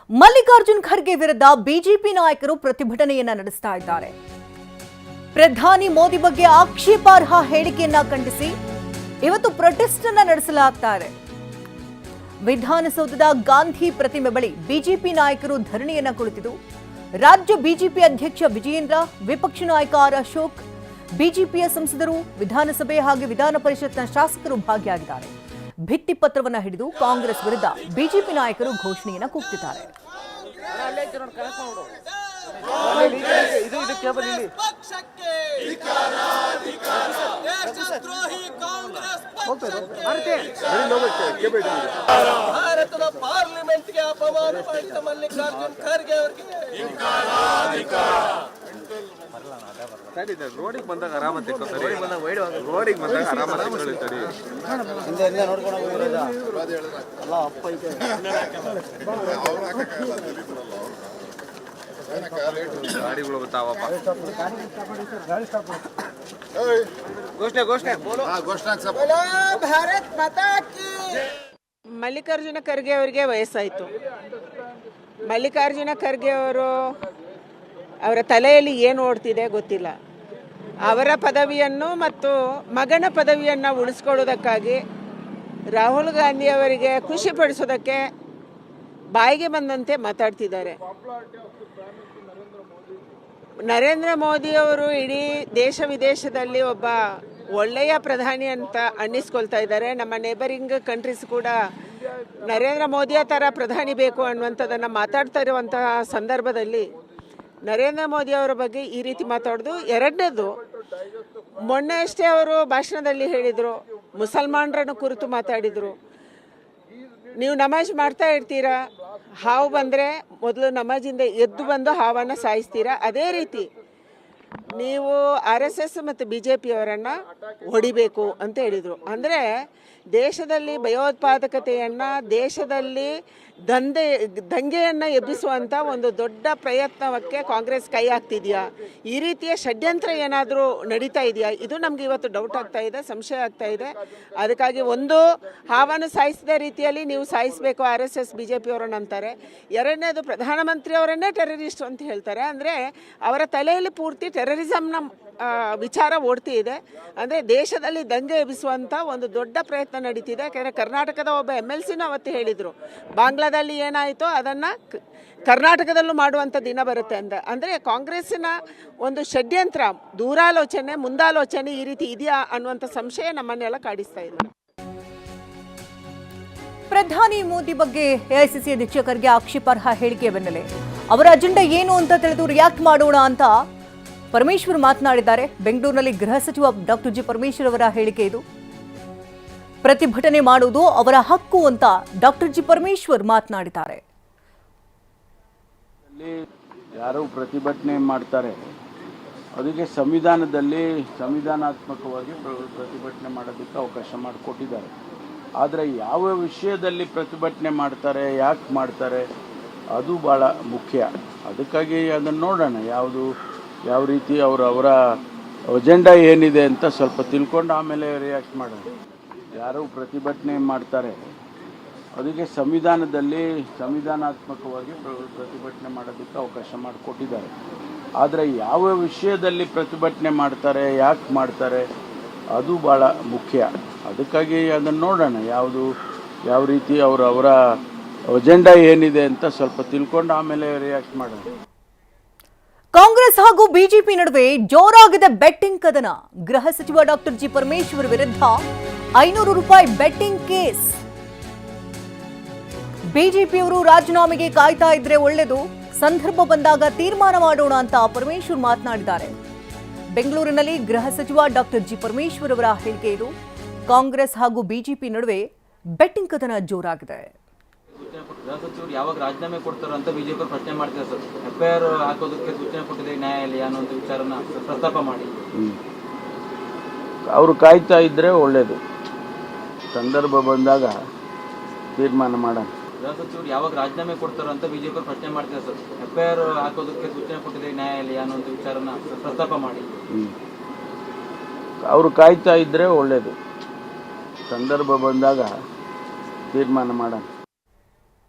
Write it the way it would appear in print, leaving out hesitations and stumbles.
ಮಲ್ಲಿಕಾರ್ಜುನ್ ಖರ್ಗೆ ವಿರುದ್ಧ ಬಿಜೆಪಿ ನಾಯಕರು ಪ್ರತಿಭಟನೆಯನ್ನ ನಡೆಸ್ತಾ ಇದ್ದಾರೆ. ಪ್ರಧಾನಿ ಮೋದಿ ಬಗ್ಗೆ ಆಕ್ಷೇಪಾರ್ಹ ಹೇಳಿಕೆಯನ್ನ ಖಂಡಿಸಿ ಇವತ್ತು ಪ್ರೊಟೆಸ್ಟ್ ಅನ್ನ ನಡೆಸಲಾಗ್ತಾ ಇದೆ. ವಿಧಾನಸೌಧದ ಗಾಂಧಿ ಪ್ರತಿಮೆ ಬಳಿ ಬಿಜೆಪಿ ನಾಯಕರು ಧರಣಿಯನ್ನ ಕುಳಿತಿದ್ದು, ರಾಜ್ಯ ಬಿಜೆಪಿ ಅಧ್ಯಕ್ಷ ವಿಜಯೇಂದ್ರ, ವಿಪಕ್ಷ ನಾಯಕ ಆರ್ ಅಶೋಕ್, ಬಿಜೆಪಿಯ ಸಂಸದರು, ವಿಧಾನಸಭೆ ಹಾಗೂ ವಿಧಾನ ಪರಿಷತ್ನ ಶಾಸಕರು ಭಾಗಿಯಾಗಿದ್ದಾರೆ. ಭಿತ್ತಿಪತ್ರವನ್ನು ಹಿಡಿದು ಕಾಂಗ್ರೆಸ್ ವಿರುದ್ಧ ಬಿಜೆಪಿ ನಾಯಕರು ಘೋಷಣೆಯನ್ನ ಕೂಗ್ತಿದ್ದಾರೆ. ಭಾರತದ ಪಾರ್ಲಿಮೆಂಟ್ಗೆ ಅಪಮಾನ ಮಾಡಿದ ಮಲ್ಲಿಕಾರ್ಜುನ್ ಖರ್ಗೆ ಅವರಿಗೆ ರೋಡಿಗೆ ಬಂದಾಗ ಆರಾಮತ್ತೆ, ರೋಡಿಗೆ ಬಂದಾಗ ಆರಾಮತ್ತೆ. ಗಾಡಿಗಳು ಬರ್ತಾವಪ್ಪ. ಭಾರತ್ ಮಾತಾ ಕಿ. ಮಲ್ಲಿಕಾರ್ಜುನ ಖರ್ಗೆ ಅವರಿಗೆ ವಯಸ್ಸಾಯಿತು. ಮಲ್ಲಿಕಾರ್ಜುನ ಖರ್ಗೆ ಅವರ ತಲೆಯಲ್ಲಿ ಏನು ಓಡ್ತಿದೆ ಗೊತ್ತಿಲ್ಲ. ಅವರ ಪದವಿಯನ್ನು ಮತ್ತು ಮಗನ ಪದವಿಯನ್ನು ಉಳಿಸ್ಕೊಳ್ಳೋದಕ್ಕಾಗಿ ರಾಹುಲ್ ಗಾಂಧಿ ಅವರಿಗೆ ಖುಷಿಪಡಿಸೋದಕ್ಕೆ ಬಾಯಿಗೆ ಬಂದಂತೆ ಮಾತಾಡ್ತಿದ್ದಾರೆ. ನರೇಂದ್ರ ಮೋದಿ ಅವರು ಇಡೀ ದೇಶ ವಿದೇಶದಲ್ಲಿ ಒಬ್ಬ ಒಳ್ಳೆಯ ಪ್ರಧಾನಿ ಅಂತ ಅನ್ನಿಸ್ಕೊಳ್ತಾ ಇದ್ದಾರೆ. ನಮ್ಮ ನೇಬರಿಂಗ್ ಕಂಟ್ರೀಸ್ ಕೂಡ ನರೇಂದ್ರ ಮೋದಿಯ ಥರ ಪ್ರಧಾನಿ ಬೇಕು ಅನ್ನುವಂಥದ್ದನ್ನು ಮಾತಾಡ್ತಾ ಇರುವಂತಹ ಸಂದರ್ಭದಲ್ಲಿ ನರೇಂದ್ರ ಮೋದಿ ಅವರ ಬಗ್ಗೆ ಈ ರೀತಿ ಮಾತಾಡೋದು. ಎರಡನೇದು, ಮೊನ್ನೆ ಅಷ್ಟೇ ಅವರು ಭಾಷಣದಲ್ಲಿ ಹೇಳಿದರು, ಮುಸಲ್ಮಾನರನ್ನು ಕುರಿತು ಮಾತಾಡಿದರು. ನೀವು ನಮಾಜ್ ಮಾಡ್ತಾ ಇರ್ತೀರಾ, ಹಾವು ಬಂದರೆ ಮೊದಲು ನಮಾಜಿಂದ ಎದ್ದು ಬಂದು ಹಾವನ್ನು ಸಾಯಿಸ್ತೀರಾ. ಅದೇ ರೀತಿ ನೀವು RSS ಮತ್ತು BJP ಅವರನ್ನು ಹೊಡಿಬೇಕು ಅಂತ ಹೇಳಿದರು. ಅಂದರೆ ದೇಶದಲ್ಲಿ ಭಯೋತ್ಪಾದಕತೆಯನ್ನು, ದೇಶದಲ್ಲಿ ದಂಗೆಯನ್ನು ಎಬ್ಬಿಸುವಂಥ ಒಂದು ದೊಡ್ಡ ಪ್ರಯತ್ನಕ್ಕೆ ಕಾಂಗ್ರೆಸ್ ಕೈ ಹಾಕ್ತಿದೆಯಾ? ಈ ರೀತಿಯ ಷಡ್ಯಂತ್ರ ಏನಾದರೂ ನಡೀತಾ ಇದೆಯಾ? ಇದು ನಮಗೆ ಇವತ್ತು ಡೌಟ್ ಆಗ್ತಾ ಇದೆ, ಸಂಶಯ ಆಗ್ತಾ ಇದೆ. ಅದಕ್ಕಾಗಿ ಒಂದು ಹಾವನ್ನು ಸಾಯಿಸಿದ ರೀತಿಯಲ್ಲಿ ನೀವು ಸಾಯಿಸಬೇಕು RSS BJP ಅವರನ್ನು ಅಂತಾರೆ. ಎರಡನೇದು, ಪ್ರಧಾನಮಂತ್ರಿ ಅವರನ್ನೇ ಟೆರರಿಸ್ಟ್ ಅಂತ ಹೇಳ್ತಾರೆ. ಅಂದರೆ ಅವರ ತಲೆಯಲ್ಲಿ ಪೂರ್ತಿ ಟೆರರಿಸಮ್ನ ವಿಚಾರ ಓಡ್ತಿ ಇದೆ. ಅಂದರೆ ದೇಶದಲ್ಲಿ ದಂಗೆ ಎಬ್ಬಿಸುವಂಥ ಒಂದು ದೊಡ್ಡ ಪ್ರಯತ್ನ ನಡೀತಿದೆ. ಯಾಕೆಂದರೆ ಕರ್ನಾಟಕದ ಒಬ್ಬ MLC ಅವತ್ತು ಹೇಳಿದರು, ಬಾಂಗ್ಲಾದಲ್ಲಿ ಏನಾಯಿತೋ ಅದನ್ನು ಕರ್ನಾಟಕದಲ್ಲೂ ಮಾಡುವಂಥ ದಿನ ಬರುತ್ತೆ ಅಂತ. ಅಂದರೆ ಕಾಂಗ್ರೆಸ್ಸಿನ ಒಂದು ಷಡ್ಯಂತ್ರ, ದೂರಾಲೋಚನೆ, ಮುಂದಾಲೋಚನೆ ಈ ರೀತಿ ಇದೆಯಾ ಅನ್ನುವಂಥ ಸಂಶಯ ನಮ್ಮನ್ನೆಲ್ಲ ಕಾಡಿಸ್ತಾ ಇದೆ. ಪ್ರಧಾನಿ ಮೋದಿ ಬಗ್ಗೆ AICC ಅಧ್ಯಕ್ಷ ಖರ್ಗೆ ಆಕ್ಷೇಪಾರ್ಹ ಹೇಳಿಕೆಯ ಬೆನ್ನಲ್ಲೇ ಅವರ ಅಜೆಂಡಾ ಏನು ಅಂತ ತಿಳಿದು ರಿಯಾಕ್ಟ್ ಮಾಡೋಣ ಅಂತ ಪರಮೇಶ್ವರ್ ಮಾತನಾಡಿದ್ದಾರೆ. ಬೆಂಗಳೂರಿನಲ್ಲಿ ಗೃಹ ಸಚಿವ ಡಾಕ್ಟರ್ ಜಿ ಪರಮೇಶ್ವರ್ ಅವರ ಹೇಳಿಕೆ ಇದು. ಪ್ರತಿಭಟನೆ ಮಾಡುವುದು ಅವರ ಹಕ್ಕು ಅಂತ ಡಾಕ್ಟರ್ ಜಿ ಪರಮೇಶ್ವರ್ ಮಾತನಾಡಿದ್ದಾರೆ. ಯಾರು ಪ್ರತಿಭಟನೆ ಮಾಡ್ತಾರೆ ಅದಕ್ಕೆ ಸಂವಿಧಾನದಲ್ಲಿ ಸಂವಿಧಾನಾತ್ಮಕವಾಗಿ ಪ್ರತಿಭಟನೆ ಮಾಡೋದಕ್ಕೆ ಅವಕಾಶ ಮಾಡಿಕೊಟ್ಟಿದ್ದಾರೆ. ಆದರೆ ಯಾವ ವಿಷಯದಲ್ಲಿ ಪ್ರತಿಭಟನೆ ಮಾಡ್ತಾರೆ, ಯಾಕೆ ಮಾಡ್ತಾರೆ, ಅದು ಭಾಳ ಮುಖ್ಯ. ಅದಕ್ಕಾಗಿ ಅದನ್ನು ನೋಡೋಣ, ಯಾವ ರೀತಿ ಅವರ ಅಜೆಂಡಾ ಏನಿದೆ ಅಂತ ಸ್ವಲ್ಪ ತಿಳ್ಕೊಂಡು ಆಮೇಲೆ ರಿಯಾಕ್ಟ್ ಮಾಡೋಣ. ಯಾರು ಪ್ರತಿಭಟನೆ ಮಾಡ್ತಾರೆ ಅದಕ್ಕೆ ಸಂವಿಧಾನದಲ್ಲಿ ಸಂವಿಧಾನಾತ್ಮಕವಾಗಿ ಪ್ರತಿಭಟನೆ ಮಾಡೋದಕ್ಕೆ ಅವಕಾಶ ಮಾಡಿಕೊಟ್ಟಿದ್ದಾರೆ. ಆದರೆ ಯಾವ ವಿಷಯದಲ್ಲಿ ಪ್ರತಿಭಟನೆ ಮಾಡ್ತಾರೆ, ಯಾಕೆ ಮಾಡ್ತಾರೆ, ಅದು ಭಾಳ ಮುಖ್ಯ. ಅದಕ್ಕಾಗಿ ಅದನ್ನು ನೋಡೋಣ, ಯಾವ ರೀತಿ ಅವರ ಅಜೆಂಡಾ ಏನಿದೆ ಅಂತ ಸ್ವಲ್ಪ ತಿಳ್ಕೊಂಡು ಆಮೇಲೆ ರಿಯಾಕ್ಟ್ ಮಾಡೋಣ. ಕಾಂಗ್ರೆಸ್ ಹಾಗೂ ಬಿಜೆಪಿ ನಡುವೆ ಜೋರಾಗಿದೆ ಬೆಟ್ಟಿಂಗ್ ಕದನ. ಗೃಹ ಸಚಿವ ಡಾಕ್ಟರ್ ಜಿ ಪರಮೇಶ್ವರ್ ವಿರುದ್ಧ 500 ರೂಪಾಯಿ ಬೆಟ್ಟಿಂಗ್ ಕೇಸ್. ಬಿಜೆಪಿಯವರು ರಾಜೀನಾಮೆಗೆ ಕಾಯ್ತಾ ಇದ್ರೆ ಒಳ್ಳೆಯದು, ಸಂದರ್ಭ ಬಂದಾಗ ತೀರ್ಮಾನ ಮಾಡೋಣ ಅಂತ ಪರಮೇಶ್ವರ್ ಮಾತನಾಡಿದ್ದಾರೆ. ಬೆಂಗಳೂರಿನಲ್ಲಿ ಗೃಹ ಸಚಿವ ಡಾಕ್ಟರ್ ಜಿ ಪರಮೇಶ್ವರ್ ಅವರ ಹೇಳಿಕೆ ಇದು. ಕಾಂಗ್ರೆಸ್ ಹಾಗೂ ಬಿಜೆಪಿ ನಡುವೆ ಬೆಟ್ಟಿಂಗ್ ಕದನ ಜೋರಾಗಿದೆ. ಗೃಹ ಸಚಿವರು ಯಾವಾಗ ರಾಜೀನಾಮೆ ಕೊಡ್ತಾರೋ ಅಂತ ಬಿಜೆಪಿ ಪ್ರಶ್ನೆ ಮಾಡ್ತಾರೆ ಸರ್. FIR ಹಾಕೋದಕ್ಕೆ ಸೂಚನೆ ಕೊಟ್ಟಿದೆ ನ್ಯಾಯಾಲಯ ಅನ್ನುವಂಥ ವಿಚಾರನ ಪ್ರಸ್ತಾಪ ಮಾಡಿ ಅವರು ಕಾಯ್ತಾ ಇದ್ರೆ ಒಳ್ಳೇದು, ಸಂದರ್ಭ ಬಂದಾಗ ತೀರ್ಮಾನ ಮಾಡೋಣ. ಗೃಹ ಸಚಿವರು ಯಾವಾಗ ರಾಜೀನಾಮೆ ಕೊಡ್ತಾರೋ ಅಂತ ಬಿಜೆಪಿ ಪ್ರಶ್ನೆ ಮಾಡ್ತಾರೆ ಸರ್. FIR ಹಾಕೋದಕ್ಕೆ ಸೂಚನೆ ಕೊಟ್ಟಿದೆ ನ್ಯಾಯಾಲಯ ಅನ್ನುವಂಥ ವಿಚಾರನ ಪ್ರಸ್ತಾಪ ಮಾಡಿ ಅವರು ಕಾಯ್ತಾ ಇದ್ರೆ ಒಳ್ಳೇದು, ಸಂದರ್ಭ ಬಂದಾಗ ತೀರ್ಮಾನ ಮಾಡೋಣ.